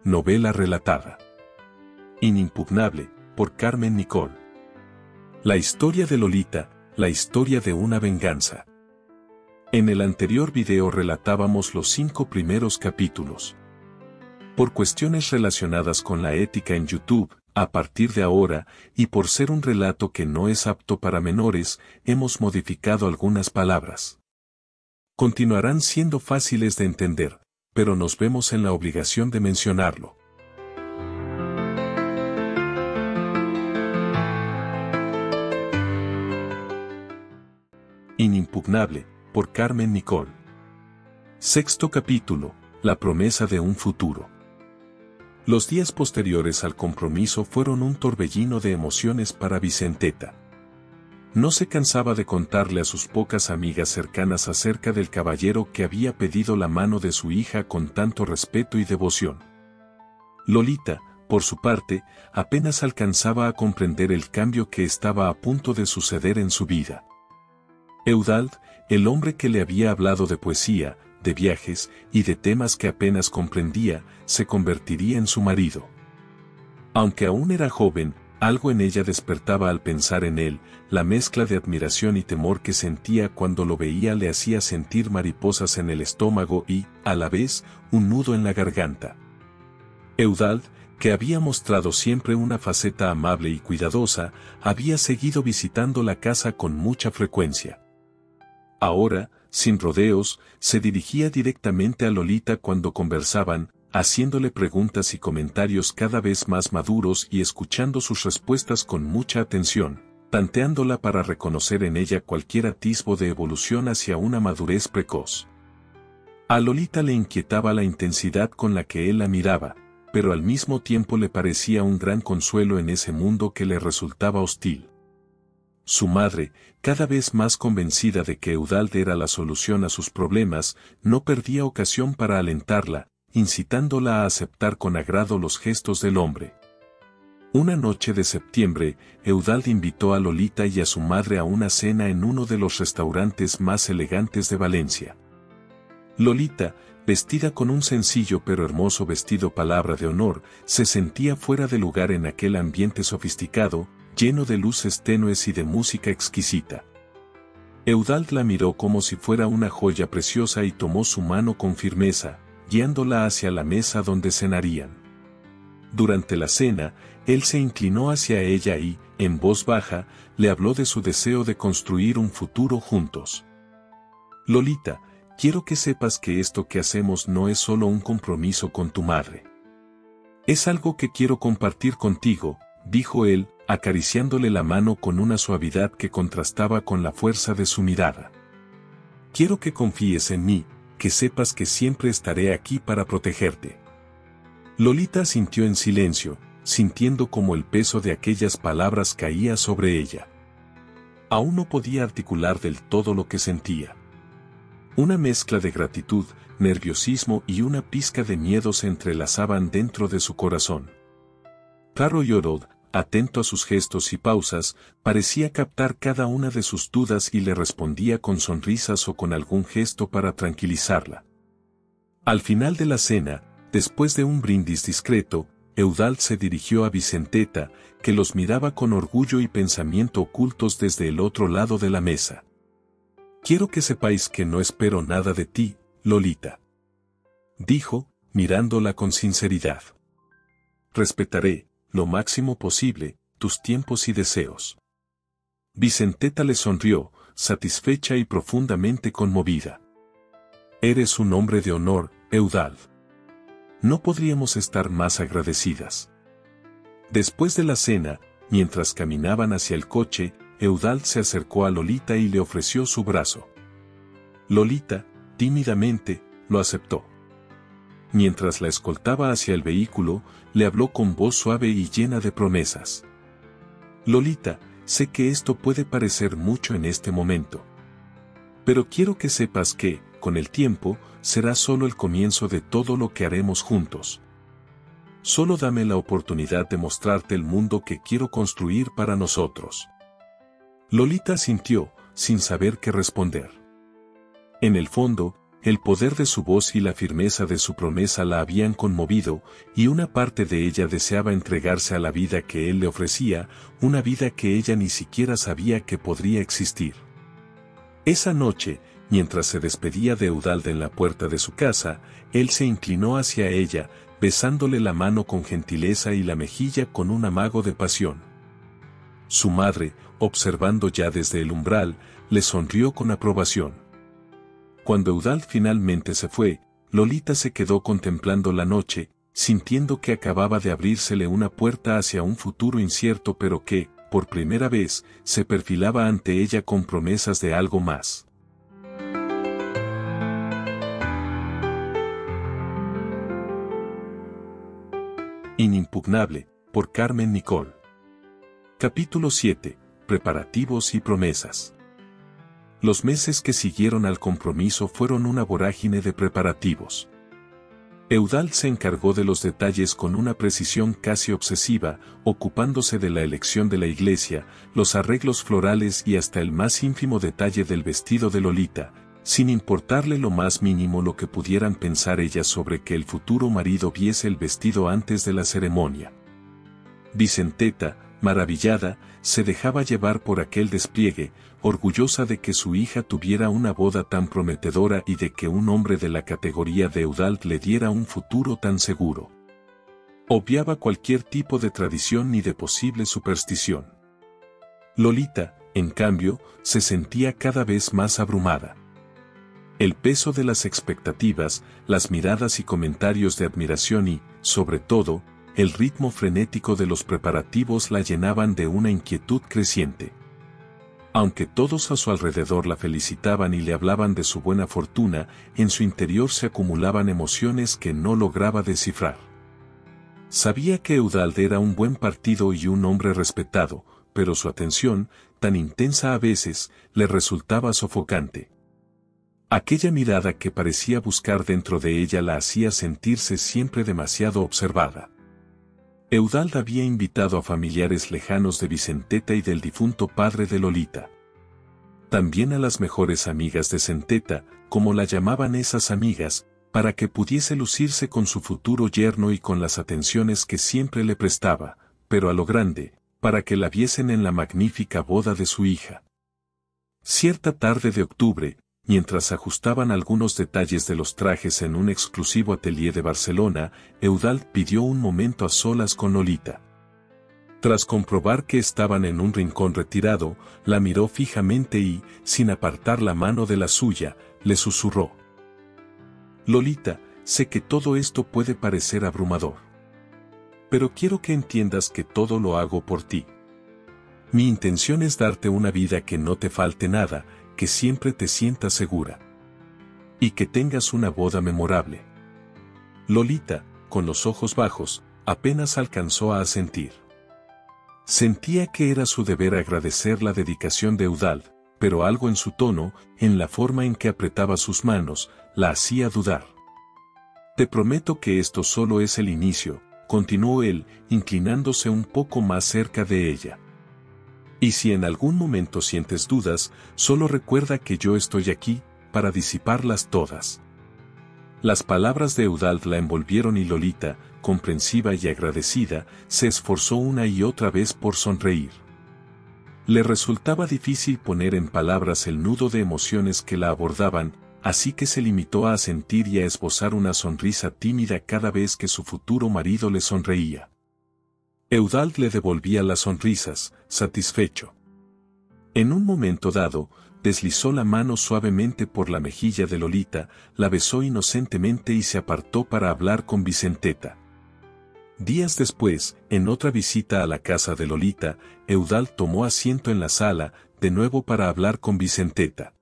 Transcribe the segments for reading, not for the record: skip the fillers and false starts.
novela relatada. Inimpugnable, por Carmen Nicole. La historia de Lolita, la historia de una venganza. En el anterior video relatábamos los 5 primeros capítulos. Por cuestiones relacionadas con la ética en YouTube, a partir de ahora, y por ser un relato que no es apto para menores, hemos modificado algunas palabras. Continuarán siendo fáciles de entender, pero nos vemos en la obligación de mencionarlo. Inimpugnable, por Carmen Nicole. Sexto capítulo, la promesa de un futuro. Los días posteriores al compromiso fueron un torbellino de emociones para Vicenteta. No se cansaba de contarle a sus pocas amigas cercanas acerca del caballero que había pedido la mano de su hija con tanto respeto y devoción. Lolita, por su parte, apenas alcanzaba a comprender el cambio que estaba a punto de suceder en su vida. Eudald, el hombre que le había hablado de poesía, de viajes y de temas que apenas comprendía, se convertiría en su marido. Aunque aún era joven, algo en ella despertaba al pensar en él, la mezcla de admiración y temor que sentía cuando lo veía le hacía sentir mariposas en el estómago y, a la vez, un nudo en la garganta. Eudald, que había mostrado siempre una faceta amable y cuidadosa, había seguido visitando la casa con mucha frecuencia. Ahora, sin rodeos, se dirigía directamente a Lolita cuando conversaban, haciéndole preguntas y comentarios cada vez más maduros y escuchando sus respuestas con mucha atención, tanteándola para reconocer en ella cualquier atisbo de evolución hacia una madurez precoz. A Lolita le inquietaba la intensidad con la que él la miraba, pero al mismo tiempo le parecía un gran consuelo en ese mundo que le resultaba hostil. Su madre, cada vez más convencida de que Eudald era la solución a sus problemas, no perdía ocasión para alentarla, incitándola a aceptar con agrado los gestos del hombre. Una noche de septiembre, Eudald invitó a Lolita y a su madre a una cena en uno de los restaurantes más elegantes de Valencia. Lolita, vestida con un sencillo pero hermoso vestido palabra de honor, se sentía fuera de lugar en aquel ambiente sofisticado, lleno de luces tenues y de música exquisita. Eudald la miró como si fuera una joya preciosa y tomó su mano con firmeza, guiándola hacia la mesa donde cenarían. Durante la cena, él se inclinó hacia ella y, en voz baja, le habló de su deseo de construir un futuro juntos. Lolita, quiero que sepas que esto que hacemos no es solo un compromiso con tu madre. Es algo que quiero compartir contigo, dijo él, acariciándole la mano con una suavidad que contrastaba con la fuerza de su mirada. Quiero que confíes en mí, que sepas que siempre estaré aquí para protegerte. Lolita asintió en silencio, sintiendo como el peso de aquellas palabras caía sobre ella. Aún no podía articular del todo lo que sentía. Una mezcla de gratitud, nerviosismo y una pizca de miedo se entrelazaban dentro de su corazón. Caro Yorod, atento a sus gestos y pausas, parecía captar cada una de sus dudas y le respondía con sonrisas o con algún gesto para tranquilizarla. Al final de la cena, después de un brindis discreto, Eudald se dirigió a Vicenteta, que los miraba con orgullo y pensamiento ocultos desde el otro lado de la mesa. Quiero que sepáis que no espero nada de ti, Lolita, dijo, mirándola con sinceridad. Respetaré, lo máximo posible, tus tiempos y deseos. Vicenteta le sonrió, satisfecha y profundamente conmovida. Eres un hombre de honor, Eudald. No podríamos estar más agradecidas. Después de la cena, mientras caminaban hacia el coche, Eudald se acercó a Lolita y le ofreció su brazo. Lolita, tímidamente, lo aceptó. Mientras la escoltaba hacia el vehículo, le habló con voz suave y llena de promesas. Lolita, sé que esto puede parecer mucho en este momento. Pero quiero que sepas que, con el tiempo, será solo el comienzo de todo lo que haremos juntos. Solo dame la oportunidad de mostrarte el mundo que quiero construir para nosotros. Lolita asintió, sin saber qué responder. En el fondo, El poder de su voz y la firmeza de su promesa la habían conmovido, y una parte de ella deseaba entregarse a la vida que él le ofrecía, una vida que ella ni siquiera sabía que podría existir. Esa noche, mientras se despedía de Eudald en la puerta de su casa, él se inclinó hacia ella, besándole la mano con gentileza y la mejilla con un amago de pasión. Su madre, observando ya desde el umbral, le sonrió con aprobación. Cuando Eudald finalmente se fue, Lolita se quedó contemplando la noche, sintiendo que acababa de abrírsele una puerta hacia un futuro incierto pero que, por primera vez, se perfilaba ante ella con promesas de algo más. Inimpugnable, por Carmen Nicole. Capítulo 7. Preparativos y promesas. Los meses que siguieron al compromiso fueron una vorágine de preparativos. Eudald se encargó de los detalles con una precisión casi obsesiva, ocupándose de la elección de la iglesia, los arreglos florales y hasta el más ínfimo detalle del vestido de Lolita, sin importarle lo más mínimo lo que pudieran pensar ellas sobre que el futuro marido viese el vestido antes de la ceremonia. Vicenteta, maravillada, se dejaba llevar por aquel despliegue, orgullosa de que su hija tuviera una boda tan prometedora y de que un hombre de la categoría de Eudald le diera un futuro tan seguro. Obviaba cualquier tipo de tradición y de posible superstición. Lolita, en cambio, se sentía cada vez más abrumada. El peso de las expectativas, las miradas y comentarios de admiración y, sobre todo, el ritmo frenético de los preparativos la llenaban de una inquietud creciente. Aunque todos a su alrededor la felicitaban y le hablaban de su buena fortuna, en su interior se acumulaban emociones que no lograba descifrar. Sabía que Eudald era un buen partido y un hombre respetado, pero su atención, tan intensa a veces, le resultaba sofocante. Aquella mirada que parecía buscar dentro de ella la hacía sentirse siempre demasiado observada. Eudald había invitado a familiares lejanos de Vicenteta y del difunto padre de Lolita. También a las mejores amigas de Centeta, como la llamaban esas amigas, para que pudiese lucirse con su futuro yerno y con las atenciones que siempre le prestaba, pero a lo grande, para que la viesen en la magnífica boda de su hija. Cierta tarde de octubre, mientras ajustaban algunos detalles de los trajes en un exclusivo atelier de Barcelona, Eudald pidió un momento a solas con Lolita. Tras comprobar que estaban en un rincón retirado, la miró fijamente y, sin apartar la mano de la suya, le susurró: «Lolita, sé que todo esto puede parecer abrumador. Pero quiero que entiendas que todo lo hago por ti. Mi intención es darte una vida que no te falte nada, que siempre te sientas segura. Y que tengas una boda memorable». Lolita, con los ojos bajos, apenas alcanzó a asentir. Sentía que era su deber agradecer la dedicación de Eudald, pero algo en su tono, en la forma en que apretaba sus manos, la hacía dudar. «Te prometo que esto solo es el inicio», continuó él, inclinándose un poco más cerca de ella. «Y si en algún momento sientes dudas, solo recuerda que yo estoy aquí, para disiparlas todas». Las palabras de Eudald la envolvieron y Lolita, comprensiva y agradecida, se esforzó una y otra vez por sonreír. Le resultaba difícil poner en palabras el nudo de emociones que la abordaban, así que se limitó a asentir y a esbozar una sonrisa tímida cada vez que su futuro marido le sonreía. Eudald le devolvía las sonrisas, satisfecho. En un momento dado, deslizó la mano suavemente por la mejilla de Lolita, la besó inocentemente y se apartó para hablar con Vicenteta. Días después, en otra visita a la casa de Lolita, Eudald tomó asiento en la sala, de nuevo para hablar con Vicenteta.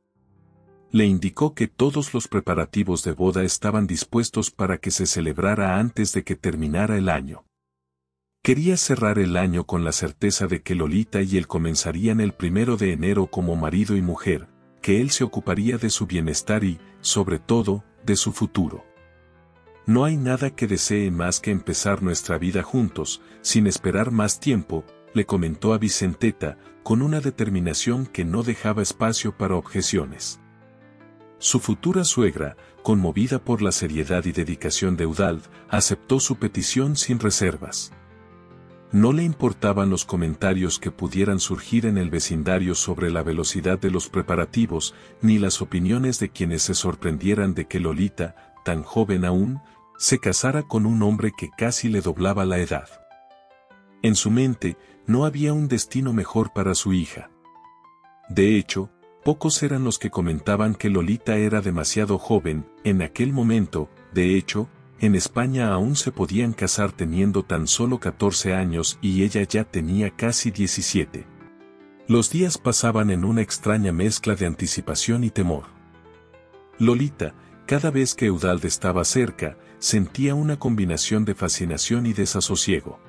Le indicó que todos los preparativos de boda estaban dispuestos para que se celebrara antes de que terminara el año. Quería cerrar el año con la certeza de que Lolita y él comenzarían el 1 de enero como marido y mujer, que él se ocuparía de su bienestar y, sobre todo, de su futuro. «No hay nada que desee más que empezar nuestra vida juntos, sin esperar más tiempo», le comentó a Vicenteta, con una determinación que no dejaba espacio para objeciones. Su futura suegra, conmovida por la seriedad y dedicación de Eudald, aceptó su petición sin reservas. No le importaban los comentarios que pudieran surgir en el vecindario sobre la velocidad de los preparativos, ni las opiniones de quienes se sorprendieran de que Lolita, tan joven aún, se casara con un hombre que casi le doblaba la edad. En su mente, no había un destino mejor para su hija. De hecho, pocos eran los que comentaban que Lolita era demasiado joven. En aquel momento, de hecho, en España aún se podían casar teniendo tan solo 14 años y ella ya tenía casi 17. Los días pasaban en una extraña mezcla de anticipación y temor. Lolita, cada vez que Eudald estaba cerca, sentía una combinación de fascinación y desasosiego.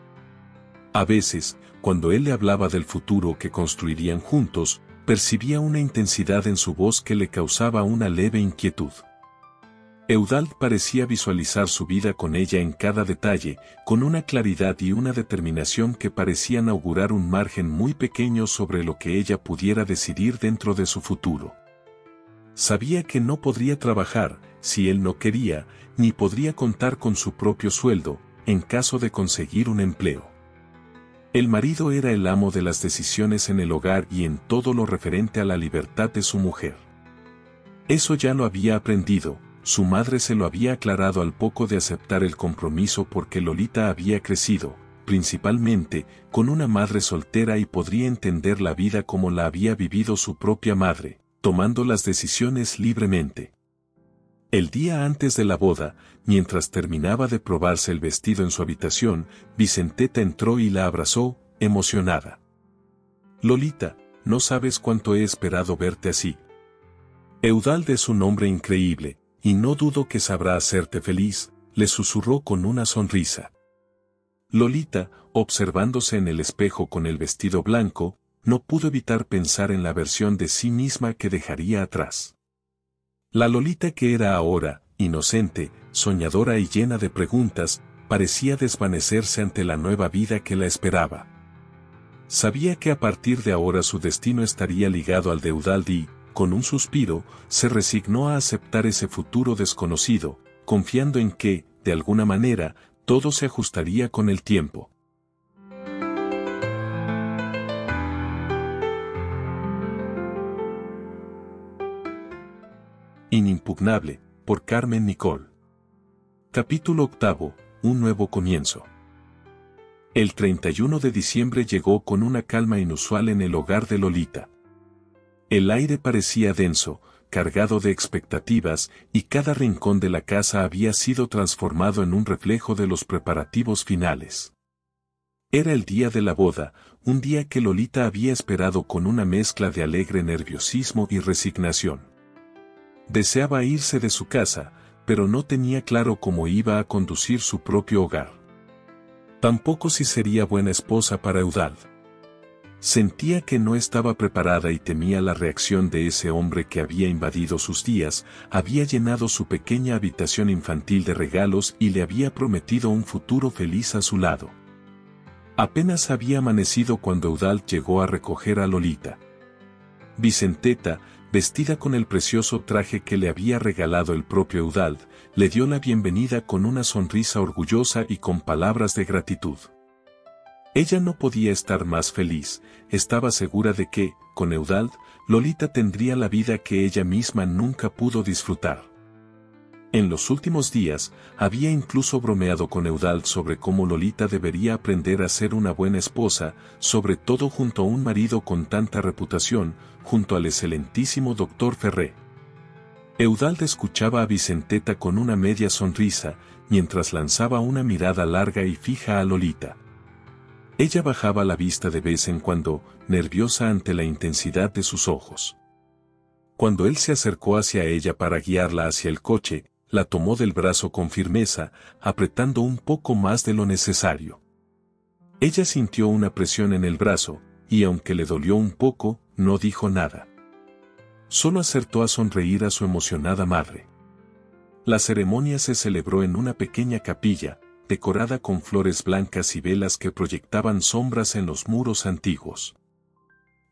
A veces, cuando él le hablaba del futuro que construirían juntos, percibía una intensidad en su voz que le causaba una leve inquietud. Eudald parecía visualizar su vida con ella en cada detalle, con una claridad y una determinación que parecían augurar un margen muy pequeño sobre lo que ella pudiera decidir dentro de su futuro. Sabía que no podría trabajar, si él no quería, ni podría contar con su propio sueldo, en caso de conseguir un empleo. El marido era el amo de las decisiones en el hogar y en todo lo referente a la libertad de su mujer. Eso ya lo había aprendido. Su madre se lo había aclarado al poco de aceptar el compromiso porque Lolita había crecido, principalmente, con una madre soltera y podría entender la vida como la había vivido su propia madre, tomando las decisiones libremente. El día antes de la boda, mientras terminaba de probarse el vestido en su habitación, Vicenteta entró y la abrazó, emocionada. «Lolita, no sabes cuánto he esperado verte así. Eudald es un hombre increíble, y no dudo que sabrá hacerte feliz», le susurró con una sonrisa. Lolita, observándose en el espejo con el vestido blanco, no pudo evitar pensar en la versión de sí misma que dejaría atrás. La Lolita que era ahora, inocente, soñadora y llena de preguntas, parecía desvanecerse ante la nueva vida que la esperaba. Sabía que a partir de ahora su destino estaría ligado al de Eudald y, con un suspiro, se resignó a aceptar ese futuro desconocido, confiando en que, de alguna manera, todo se ajustaría con el tiempo. Inimpugnable, por Carmen Nicole. Capítulo 8, un nuevo comienzo. El 31 de diciembre llegó con una calma inusual en el hogar de Lolita. El aire parecía denso, cargado de expectativas, y cada rincón de la casa había sido transformado en un reflejo de los preparativos finales. Era el día de la boda, un día que Lolita había esperado con una mezcla de alegre nerviosismo y resignación. Deseaba irse de su casa, pero no tenía claro cómo iba a conducir su propio hogar. Tampoco si sería buena esposa para Eudald. Sentía que no estaba preparada y temía la reacción de ese hombre que había invadido sus días, había llenado su pequeña habitación infantil de regalos y le había prometido un futuro feliz a su lado. Apenas había amanecido cuando Eudald llegó a recoger a Lolita. Vicenteta, vestida con el precioso traje que le había regalado el propio Eudald, le dio la bienvenida con una sonrisa orgullosa y con palabras de gratitud. Ella no podía estar más feliz, estaba segura de que, con Eudald, Lolita tendría la vida que ella misma nunca pudo disfrutar. En los últimos días, había incluso bromeado con Eudald sobre cómo Lolita debería aprender a ser una buena esposa, sobre todo junto a un marido con tanta reputación, junto al excelentísimo Dr. Ferré. Eudald escuchaba a Vicenteta con una media sonrisa, mientras lanzaba una mirada larga y fija a Lolita. Ella bajaba la vista de vez en cuando, nerviosa ante la intensidad de sus ojos. Cuando él se acercó hacia ella para guiarla hacia el coche, la tomó del brazo con firmeza, apretando un poco más de lo necesario. Ella sintió una presión en el brazo, y aunque le dolió un poco, no dijo nada. Solo acertó a sonreír a su emocionada madre. La ceremonia se celebró en una pequeña capilla, decorada con flores blancas y velas que proyectaban sombras en los muros antiguos.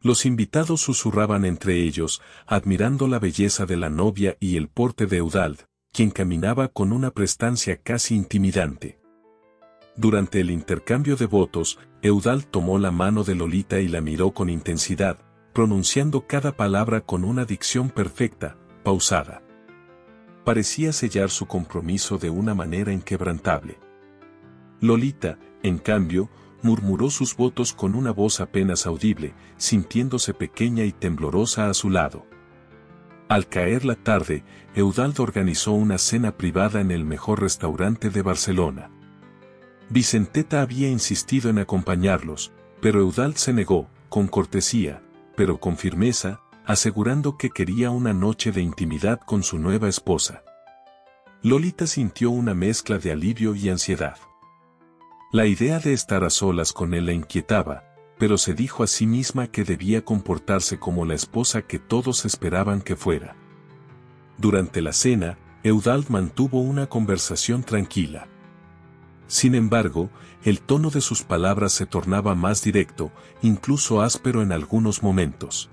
Los invitados susurraban entre ellos, admirando la belleza de la novia y el porte de Eudald, quien caminaba con una prestancia casi intimidante. Durante el intercambio de votos, Eudald tomó la mano de Lolita y la miró con intensidad, pronunciando cada palabra con una dicción perfecta, pausada. Parecía sellar su compromiso de una manera inquebrantable. Lolita, en cambio, murmuró sus votos con una voz apenas audible, sintiéndose pequeña y temblorosa a su lado. Al caer la tarde, Eudald organizó una cena privada en el mejor restaurante de Barcelona. Vicenteta había insistido en acompañarlos, pero Eudald se negó, con cortesía, pero con firmeza, asegurando que quería una noche de intimidad con su nueva esposa. Lolita sintió una mezcla de alivio y ansiedad. La idea de estar a solas con él la inquietaba, pero se dijo a sí misma que debía comportarse como la esposa que todos esperaban que fuera. Durante la cena, Eudald mantuvo una conversación tranquila. Sin embargo, el tono de sus palabras se tornaba más directo, incluso áspero en algunos momentos.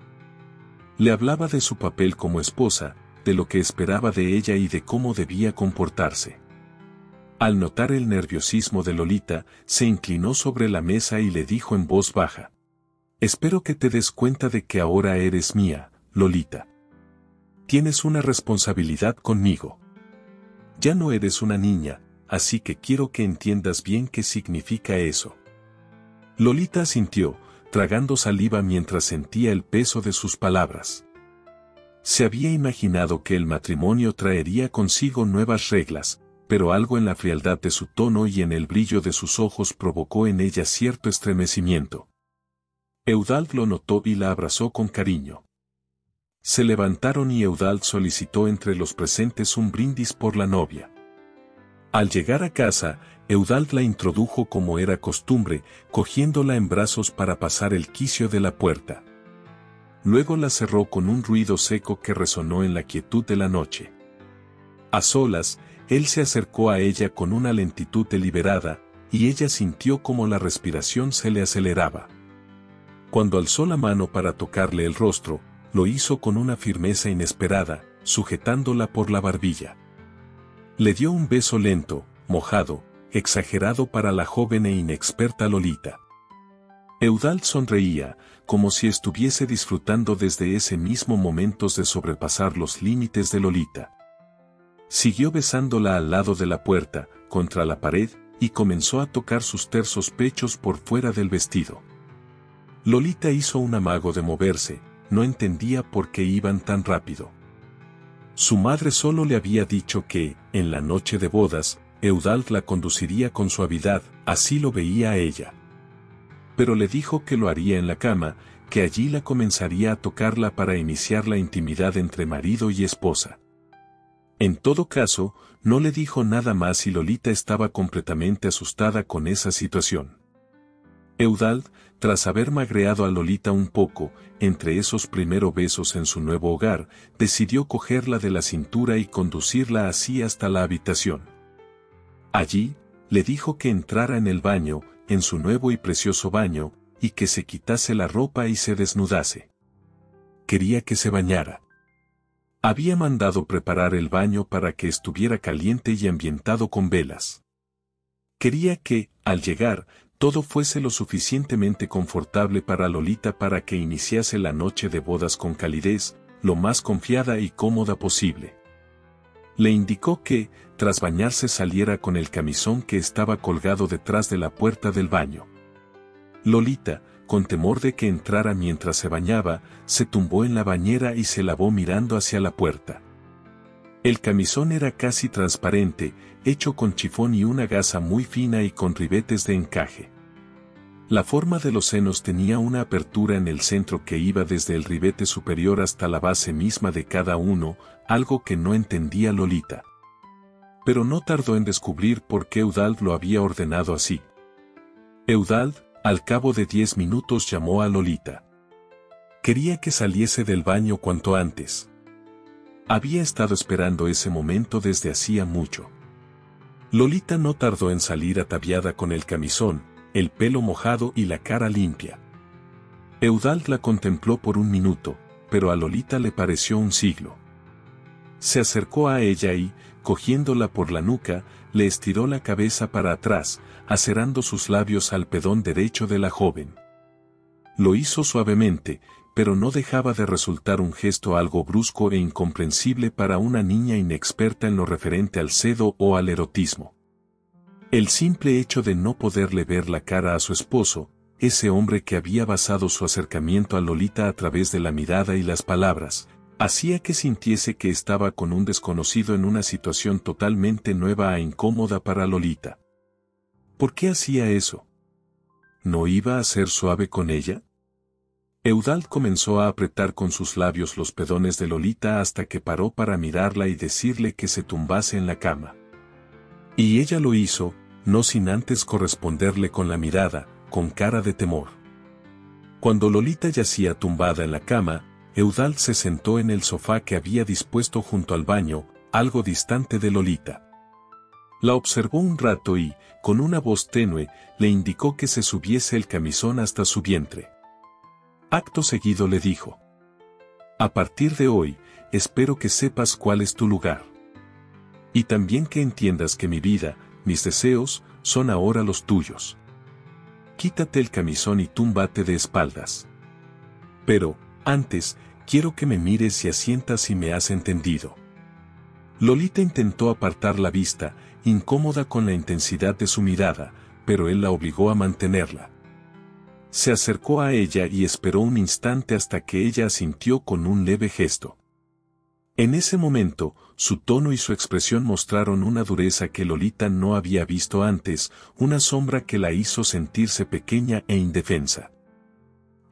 Le hablaba de su papel como esposa, de lo que esperaba de ella y de cómo debía comportarse. Al notar el nerviosismo de Lolita, se inclinó sobre la mesa y le dijo en voz baja: «Espero que te des cuenta de que ahora eres mía, Lolita. Tienes una responsabilidad conmigo. Ya no eres una niña, así que quiero que entiendas bien qué significa eso». Lolita asintió, tragando saliva mientras sentía el peso de sus palabras. Se había imaginado que el matrimonio traería consigo nuevas reglas, pero algo en la frialdad de su tono y en el brillo de sus ojos provocó en ella cierto estremecimiento. Eudald lo notó y la abrazó con cariño. Se levantaron y Eudald solicitó entre los presentes un brindis por la novia. Al llegar a casa, Eudald la introdujo como era costumbre, cogiéndola en brazos para pasar el quicio de la puerta. Luego la cerró con un ruido seco que resonó en la quietud de la noche. A solas, él se acercó a ella con una lentitud deliberada, y ella sintió como la respiración se le aceleraba. Cuando alzó la mano para tocarle el rostro, lo hizo con una firmeza inesperada, sujetándola por la barbilla. Le dio un beso lento, mojado, exagerado para la joven e inexperta Lolita. Eudald sonreía, como si estuviese disfrutando desde ese mismo momentos de sobrepasar los límites de Lolita. Siguió besándola al lado de la puerta, contra la pared, y comenzó a tocar sus tersos pechos por fuera del vestido. Lolita hizo un amago de moverse, no entendía por qué iban tan rápido. Su madre solo le había dicho que, en la noche de bodas, Eudald la conduciría con suavidad, así lo veía a ella. Pero le dijo que lo haría en la cama, que allí la comenzaría a tocarla para iniciar la intimidad entre marido y esposa. En todo caso, no le dijo nada más y Lolita estaba completamente asustada con esa situación. Eudald, tras haber magreado a Lolita un poco, entre esos primeros besos en su nuevo hogar, decidió cogerla de la cintura y conducirla así hasta la habitación. Allí, le dijo que entrara en el baño, en su nuevo y precioso baño, y que se quitase la ropa y se desnudase. Quería que se bañara. Había mandado preparar el baño para que estuviera caliente y ambientado con velas. Quería que, al llegar, todo fuese lo suficientemente confortable para Lolita para que iniciase la noche de bodas con calidez, lo más confiada y cómoda posible. Le indicó que, tras bañarse saliera con el camisón que estaba colgado detrás de la puerta del baño. Lolita, con temor de que entrara mientras se bañaba, se tumbó en la bañera y se lavó mirando hacia la puerta. El camisón era casi transparente, hecho con chifón y una gasa muy fina y con ribetes de encaje. La forma de los senos tenía una apertura en el centro que iba desde el ribete superior hasta la base misma de cada uno, algo que no entendía Lolita. Pero no tardó en descubrir por qué Eudald lo había ordenado así. Eudald, al cabo de 10 minutos llamó a Lolita. Quería que saliese del baño cuanto antes. Había estado esperando ese momento desde hacía mucho. Lolita no tardó en salir ataviada con el camisón, el pelo mojado y la cara limpia. Eudald la contempló por un minuto, pero a Lolita le pareció un siglo. Se acercó a ella y, cogiéndola por la nuca, le estiró la cabeza para atrás, acerando sus labios al pedón derecho de la joven. Lo hizo suavemente, pero no dejaba de resultar un gesto algo brusco e incomprensible para una niña inexperta en lo referente al sedo o al erotismo. El simple hecho de no poderle ver la cara a su esposo, ese hombre que había basado su acercamiento a Lolita a través de la mirada y las palabras, hacía que sintiese que estaba con un desconocido en una situación totalmente nueva e incómoda para Lolita. ¿Por qué hacía eso? ¿No iba a ser suave con ella? Eudald comenzó a apretar con sus labios los pezones de Lolita hasta que paró para mirarla y decirle que se tumbase en la cama. Y ella lo hizo, no sin antes corresponderle con la mirada, con cara de temor. Cuando Lolita yacía tumbada en la cama, Eudald se sentó en el sofá que había dispuesto junto al baño, algo distante de Lolita. La observó un rato y, con una voz tenue, le indicó que se subiese el camisón hasta su vientre. Acto seguido le dijo: a partir de hoy, espero que sepas cuál es tu lugar. Y también que entiendas que mi vida, mis deseos, son ahora los tuyos. Quítate el camisón y túmbate de espaldas. Pero, antes, quiero que me mires y asientas si me has entendido. Lolita intentó apartar la vista, incómoda con la intensidad de su mirada, pero él la obligó a mantenerla. Se acercó a ella y esperó un instante hasta que ella asintió con un leve gesto. En ese momento, su tono y su expresión mostraron una dureza que Lolita no había visto antes, una sombra que la hizo sentirse pequeña e indefensa.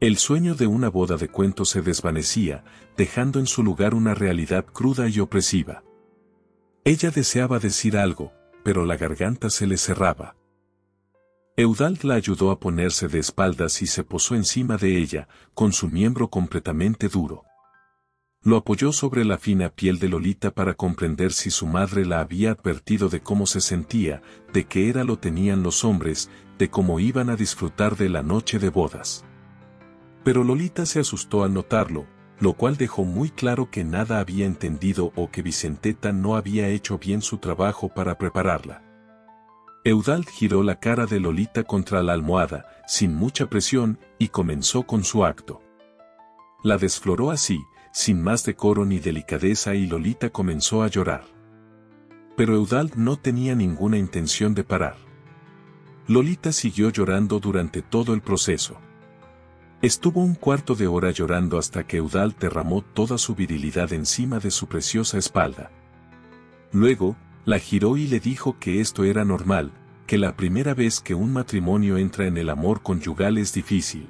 El sueño de una boda de cuento se desvanecía, dejando en su lugar una realidad cruda y opresiva. Ella deseaba decir algo, pero la garganta se le cerraba. Eudald la ayudó a ponerse de espaldas y se posó encima de ella, con su miembro completamente duro. Lo apoyó sobre la fina piel de Lolita para comprender si su madre la había advertido de cómo se sentía, de qué era lo tenían los hombres, de cómo iban a disfrutar de la noche de bodas. Pero Lolita se asustó al notarlo, lo cual dejó muy claro que nada había entendido o que Vicenteta no había hecho bien su trabajo para prepararla. Eudald giró la cara de Lolita contra la almohada, sin mucha presión, y comenzó con su acto. La desfloró así, sin más decoro ni delicadeza, y Lolita comenzó a llorar. Pero Eudald no tenía ninguna intención de parar. Lolita siguió llorando durante todo el proceso. Estuvo un cuarto de hora llorando hasta que Eudald derramó toda su virilidad encima de su preciosa espalda. Luego, la giró y le dijo que esto era normal, que la primera vez que un matrimonio entra en el amor conyugal es difícil.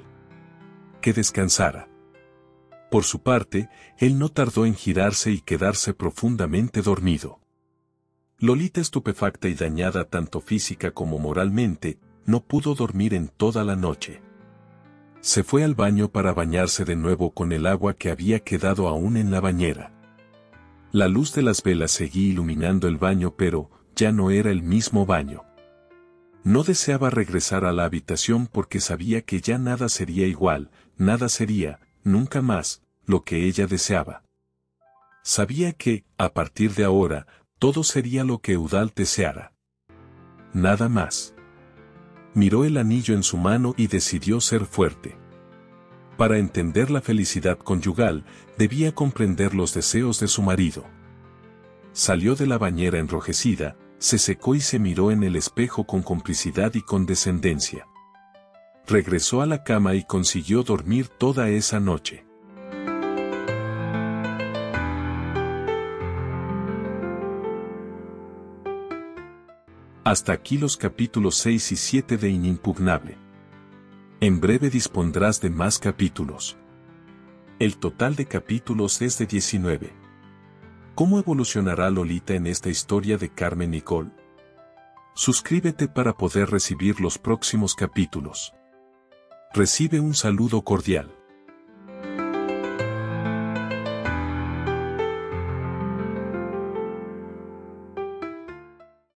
Que descansara. Por su parte, él no tardó en girarse y quedarse profundamente dormido. Lolita, estupefacta y dañada tanto física como moralmente, no pudo dormir en toda la noche. Se fue al baño para bañarse de nuevo con el agua que había quedado aún en la bañera. La luz de las velas seguía iluminando el baño, pero ya no era el mismo baño. No deseaba regresar a la habitación porque sabía que ya nada sería igual, nada sería, nunca más, lo que ella deseaba. Sabía que, a partir de ahora, todo sería lo que Eudald deseara. Nada más. Miró el anillo en su mano y decidió ser fuerte. Para entender la felicidad conyugal, debía comprender los deseos de su marido. Salió de la bañera enrojecida, se secó y se miró en el espejo con complicidad y condescendencia. Regresó a la cama y consiguió dormir toda esa noche. Hasta aquí los capítulos 6 y 7 de Inimpugnable. En breve dispondrás de más capítulos. El total de capítulos es de 19. ¿Cómo evolucionará Lolita en esta historia de Carmen Nicole? Suscríbete para poder recibir los próximos capítulos. Recibe un saludo cordial.